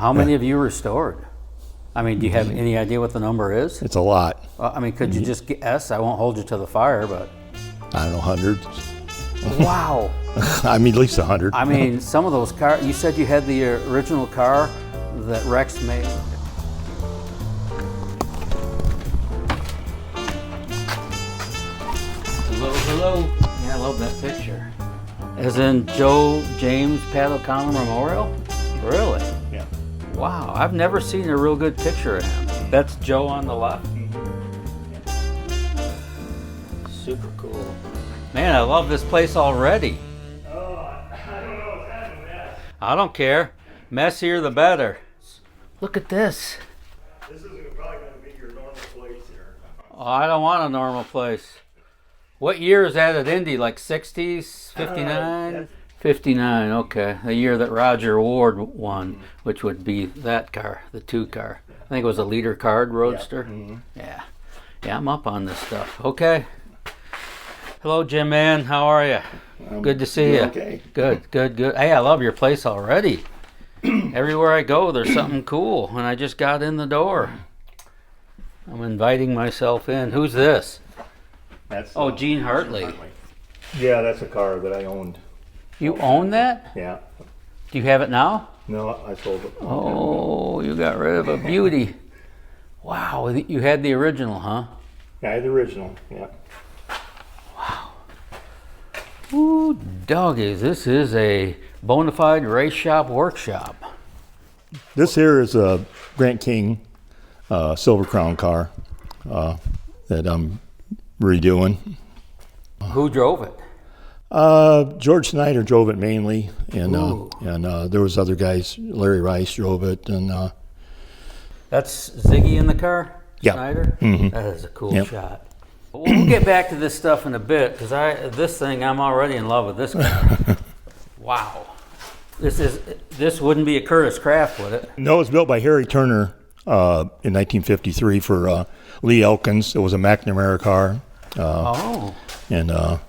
How many have you restored? I mean, do you have any idea what the number is? It's a lot. I mean, could you just guess? I won't hold you to the fire, but... I don't know, hundreds. Wow. I mean, at least 100. I mean, some of those cars, you said you had the original car that Rex made. Hello, hello. Yeah, I love that picture. As in Joe James Pat O'Connor Memorial? Really? Yeah. Wow, I've never seen a real good picture of him. That's Joe on the left? Super cool. Man, I love this place already. Oh, I don't know what's happening yet. I don't care. Messier the better. Look at this. This isn't probably going to be your normal place here. Oh, I don't want a normal place. What year is that at Indy? Like 60s? 59? 59, okay. The year that Roger Ward won, which would be that car, the 2 car. I think it was a leader card Roadster. Yeah. Mm-hmm. Yeah, I'm up on this stuff. Okay. Hello, Jim Mann. How are you? Good to see you. Okay. Good. Hey, I love your place already. Everywhere I go, there's something cool, and I just got in the door. I'm inviting myself in. Who's this? That's Gene Hartley. Yeah, that's a car that I owned. You own that? Yeah. Do you have it now? No, I sold it. Oh, you got rid of a beauty. Wow, you had the original, huh? Yeah, I had the original. Yeah. Ooh, doggies, this is a bona fide race shop workshop. This here is a Grant King Silver Crown car that I'm redoing. Who drove it? George Snyder drove it mainly, and Ooh. there was other guys. Larry Rice drove it, and That's Ziggy in the car? Yeah. Snyder? Mhm. That is a cool Yep. shot. We'll get back to this stuff in a bit, because I'm already in love with this car. Wow. This wouldn't be a Curtis Craft, would it? no, it was built by Harry Turner in 1953 for Lee Elkins. It was a McNamara car, and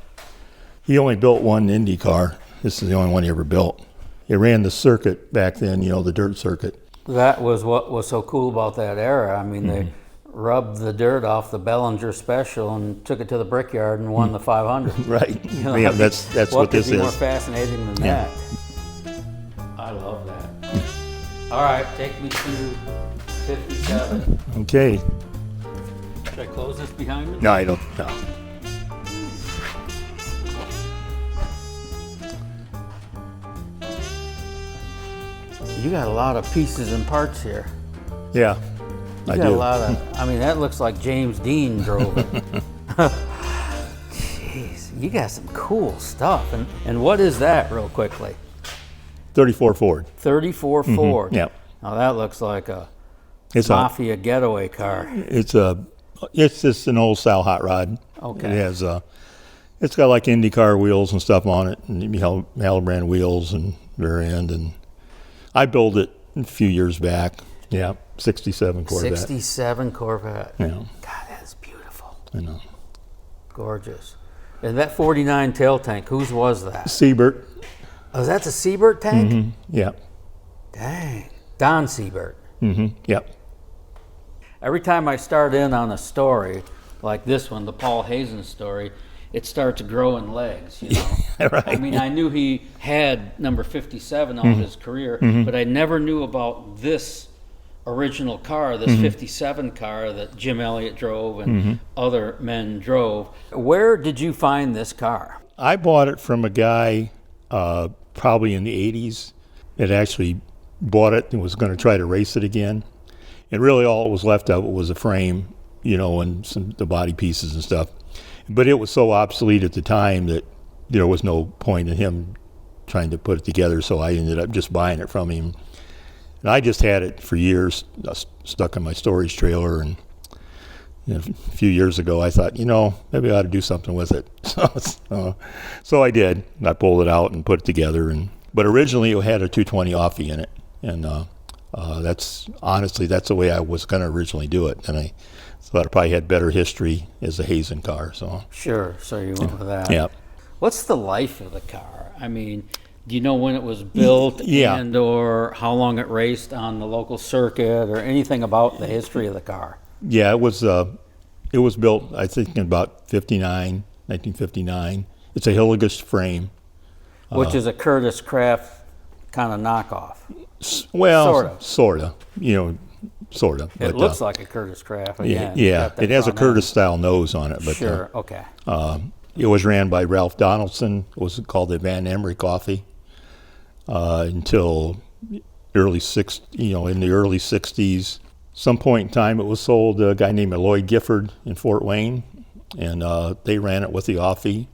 he only built one Indy car. This is the only one he ever built. He ran the circuit back then, the dirt circuit. That was what was so cool about that era. I mean, they rubbed the dirt off the Bellinger Special and took it to the Brickyard and won the 500. Right. Yeah, that's what this could be more is. fascinating than Yeah. that? I love that. All right, take me to 57. Okay. Should I close this behind me? No, I don't. No. You got a lot of pieces and parts here. Yeah, You I got do. a lot of. I mean, that looks like James Dean drove it. Jeez, you got some cool stuff. And what is that, real quickly? 34 Ford. 34 Ford. Yeah. Now that looks like a It's mafia getaway car. It's just an old style hot rod. Okay. It has it's got like Indy car wheels and stuff on it, and Halbrand wheels and rear end, and I built it a few years back. Yeah, 67 Corvette. 67 Corvette. Yeah, God, that is beautiful. I know. Gorgeous. And that 49 tail tank, whose was that? Siebert. Oh, that's a Siebert tank? Mm-hmm. Yeah. Dang. Don Siebert. Mm-hmm. Yeah. Every time I start in on a story, like this one, the Paul Hazen story, it starts growing legs, Right. I mean, I knew he had number 57 all his career, but I never knew about this original car, this 57 car that Jim Elliott drove and other men drove. Where did you find this car? I bought it from a guy probably in the 80s that actually bought it and was going to try to race it again. And really all that was left of it was a frame, and the body pieces and stuff. But it was so obsolete at the time that there was no point in him trying to put it together, so I ended up just buying it from him. And I just had it for years, stuck in my storage trailer, and a few years ago I thought, maybe I ought to do something with it. So I did. I pulled it out and put it together. But originally it had a 220 Offie in it, and that's the way I was going to originally do it. And I thought it probably had better history as a Hazen car. So Sure, so you went with that. yeah. What's the life of the car? I mean, Do you know when it was built Yeah. and or how long it raced on the local circuit or anything about the history of the car? Yeah, it was built, I think, in about 1959. It's a Hillegas frame. Which is a Curtis Craft kind of knockoff. Well, sort of. Sort of. It looks like a Curtis Craft. Again. Yeah, Got that it has a front end. Curtis-style nose on it. But, Sure, okay. it was ran by Ralph Donaldson. It was called the Van Emery Coffee until in the early 60s. Some point in time, it was sold to a guy named Lloyd Gifford in Fort Wayne, and they ran it with the Offie.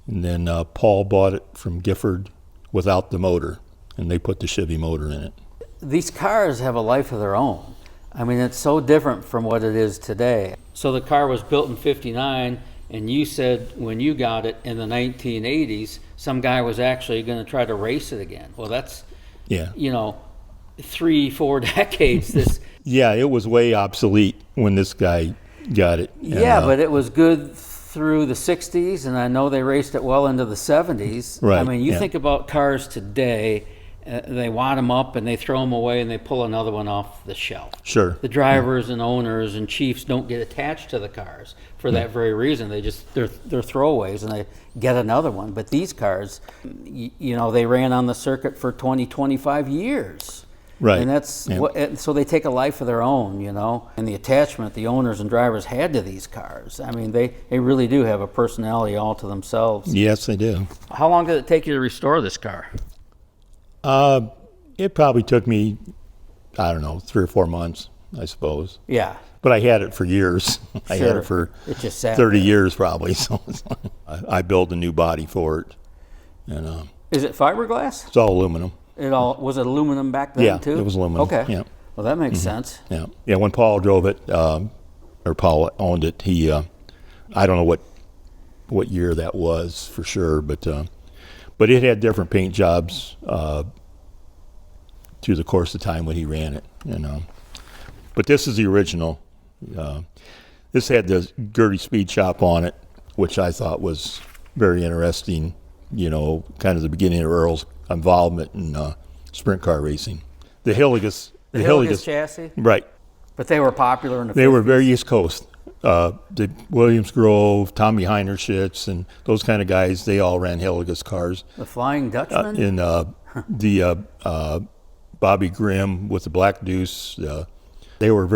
And then Paul bought it from Gifford without the motor, and they put the Chevy motor in it. These cars have a life of their own. I mean, it's so different from what it is today. So the car was built in '59, and you said when you got it in the 1980s, some guy was actually going to try to race it again. Well, that's, 3-4 decades. Yeah, it was way obsolete when this guy got it. Yeah, but it was good through the 60s, and I know they raced it well into the 70s. Right, I mean, you yeah. think about cars today, they wad them up and they throw them away and they pull another one off the shelf. Sure. The drivers and owners and chiefs don't get attached to the cars for that very reason. They're throwaways and they get another one. But these cars, they ran on the circuit for 20, 25 years. Right. And that's so they take a life of their own, and the attachment the owners and drivers had to these cars. I mean, they really do have a personality all to themselves. Yes, they do. How long did it take you to restore this car? It probably took me, 3 or 4 months, I suppose. Yeah. But I had it for years. I had it for It just sat 30 there. years probably. So I built a new body for it, and Is it fiberglass? it's all aluminum. Was it aluminum back then Yeah, too? it was aluminum. Okay. Yeah. Well, that makes sense. Yeah. When Paul drove it, or Paul owned it, he, I don't know what year that was for sure, but it had different paint jobs through the course of time when he ran it. But this is the original. This had the Gertie Speed Shop on it, which I thought was very interesting. Kind of the beginning of Earl's involvement in sprint car racing. The Hillegas chassis? Right. But they were popular in the They 50s. were very East Coast. The Williams Grove, Tommy Heinerschitz, and those kind of guys, they all ran Hillegas cars. The Flying Dutchman? In the Bobby Grimm with the Black Deuce, they were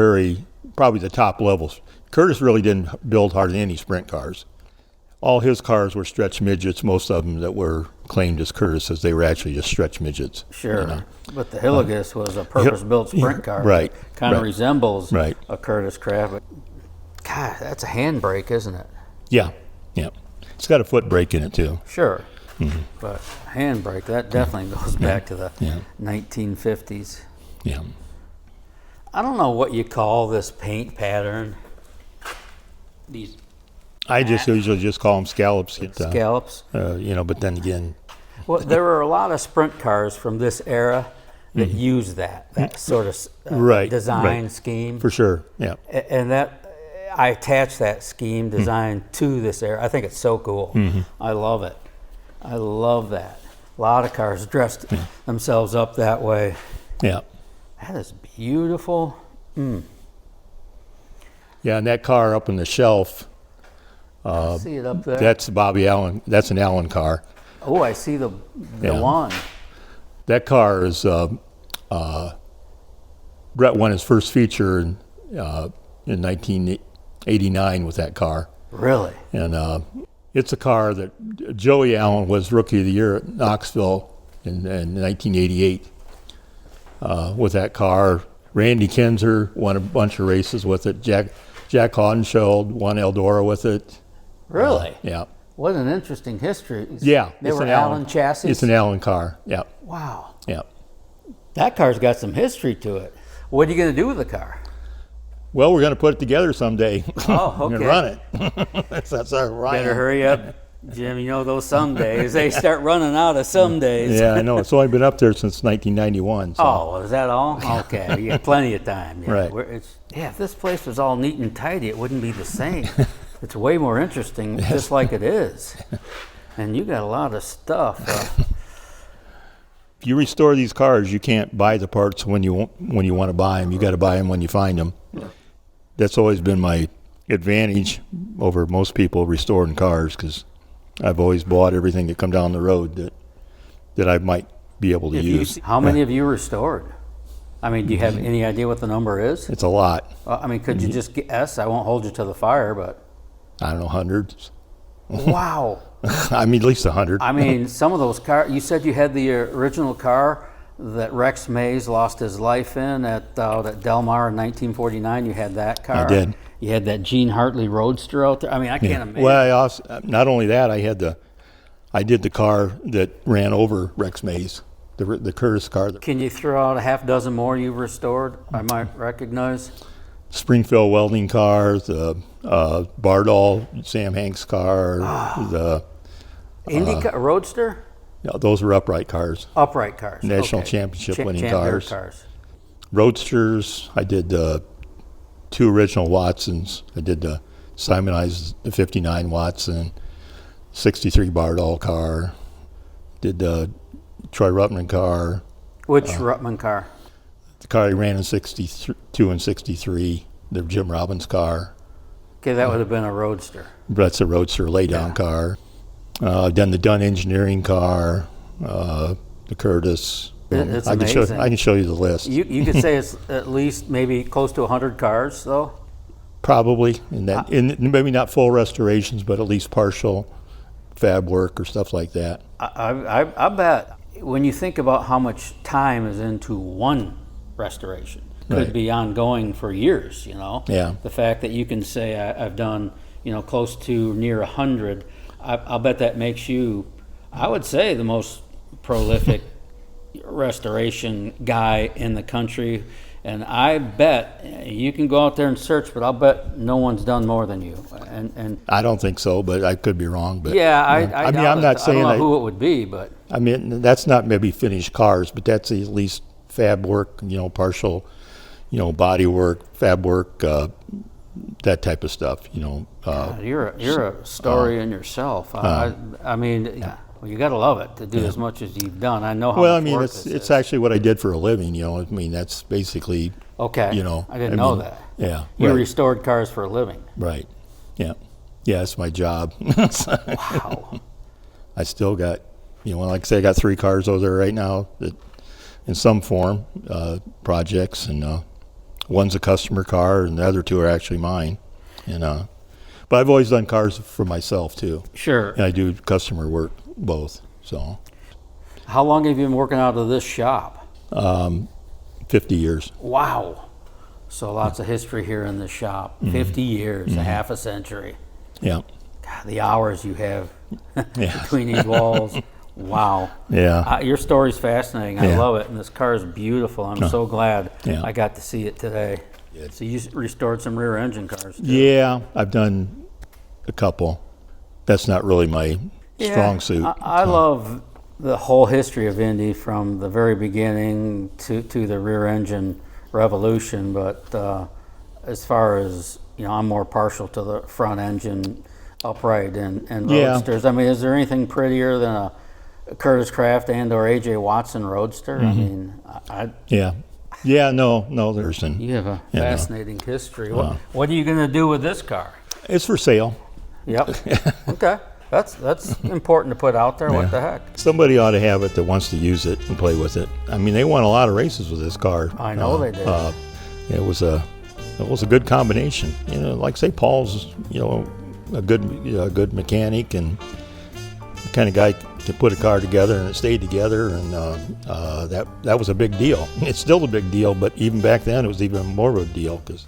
probably the top levels. Curtis really didn't build hardly any sprint cars. All his cars were stretch midgets, most of them that were claimed as Curtis's, they were actually just stretch midgets. Sure. But the Hillegas was a purpose-built sprint car. Right. Kind of Right. resembles Right. a Curtis Craft. But, God, that's a handbrake, isn't it? Yeah. It's got a foot brake in it, too. Sure. But handbrake, that definitely goes back to the 1950s. Yeah. I don't know what you call this paint pattern. These I just usually just call them scallops. scallops. But then again, Well, there were a lot of sprint cars from this era that used that sort of Right, design right. scheme. for sure, yeah. And that I attach that scheme design to this era. I think it's so cool. I love it. I love that. A lot of cars dressed themselves up that way. Yeah. That is beautiful. Yeah, and that car up on the shelf, I see it up there. that's Bobby Allen. That's an Allen car. Oh, I see the Yeah. one. That car is, Brett won his first feature in 1989 with that car. Really? And it's a car that Joey Allen was Rookie of the Year at Knoxville in 1988 with that car. Randy Kinzer won a bunch of races with it. Jack Hodenschild won Eldora with it. Really? Yeah. What an interesting history. Yeah. They it's were an Allen chassis? It's an Allen car. Yeah. Wow. Yeah. That car's got some history to it. What are you going to do with the car? Well, we're going to put it together someday. Oh, We're going okay. to run it. That's our Ryan. Better hurry up, Jim. You know those some days. They start running out of some days. Yeah, I know. It's only been up there since 1991. So. Oh, well, is that all? Okay, you got plenty of time. Yeah. Right. If this place was all neat and tidy, it wouldn't be the same. It's way more interesting just like it is. And you got a lot of stuff. if you restore these cars, you can't buy the parts when you want to buy them. You got to buy them when you find them. That's always been my advantage over most people restoring cars, because I've always bought everything that come down the road that I might be able to use. How many have you restored? I mean, do you have any idea what the number is? It's a lot. I mean, could you just guess? I won't hold you to the fire, but I don't know, hundreds. wow. I mean, at least 100. I mean, some of those cars. You said you had the original car that Rex Mays lost his life in at Del Mar in 1949. You had that car. I did. You had that Gene Hartley Roadster out there. I mean, I can't imagine. Well, I also, not only that, I did the car that ran over Rex Mays, the Curtis car. Can you throw out a half dozen more you've restored? I might recognize. Springfield welding car, the Bardall Sam Hanks car, the Indy Roadster. No, those were upright cars. Upright cars. National okay. championship winning cars. Roadsters. I did 2 original Watsons. I did the Simonized 59 Watson, 63 Bardall car. Did the Troy Ruttman car. Which Ruttman car? The car he ran in 62 and 63. The Jim Robbins car. Okay, that would have been a Roadster. That's a Roadster laydown car. Done the Dunn Engineering car, the Curtis. It's I can show you the list. You could say it's at least maybe close to 100 cars, though? Probably, maybe not full restorations, but at least partial fab work or stuff like that. I bet when you think about how much time is into one restoration, could be ongoing for years, you know? Yeah. The fact that you can say I've done, close to near 100, I'll bet that makes you, I would say, the most prolific restoration guy in the country. And I bet you can go out there and search, but I'll bet no one's done more than you. And I don't think so, but I could be wrong. But yeah, I mean, I'm not saying I don't know who it would be, but I mean, that's not maybe finished cars, but that's at least fab work, partial, body work, fab work, that type of stuff, You're a story in yourself. I mean, well, you got to love it to do as much as you've done. I know how much work this is. It's actually what I did for a living. I mean, that's basically. Okay. I didn't know that. Yeah. You restored cars for a living. Right. Yeah. Yeah, it's my job. Wow. I still got, like I say, I got 3 cars over there right now that, in some form, projects, and one's a customer car, and the other 2 are actually mine. And but I've always done cars for myself too. Sure. And I do customer work both. So. How long have you been working out of this shop? 50 years. Wow. So lots of history here in the shop. 50 years, a half a century. Yeah. God, the hours you have between these walls. Wow. Yeah. Your story's fascinating. I love it. And this car is beautiful. I'm so glad I got to see it today. So you restored some rear engine cars too. Yeah, I've done a couple. That's not really my strong suit. I love the whole history of Indy from the very beginning to the rear engine revolution. But as far as, I'm more partial to the front engine upright and Roadsters. I mean, is there anything prettier than a Curtis Craft and or A.J. Watson Roadster? I mean, Yeah, no, there isn't. You have a fascinating history. What are you going to do with this car? It's for sale. Yep. Okay. That's important to put out there. What the heck? Somebody ought to have it that wants to use it and play with it. I mean, they won a lot of races with this car. I know they did. It was a good combination. Like say Paul's, a good mechanic and the kind of guy to put a car together, and it stayed together, and that was a big deal. It's still a big deal, but even back then it was even more of a deal because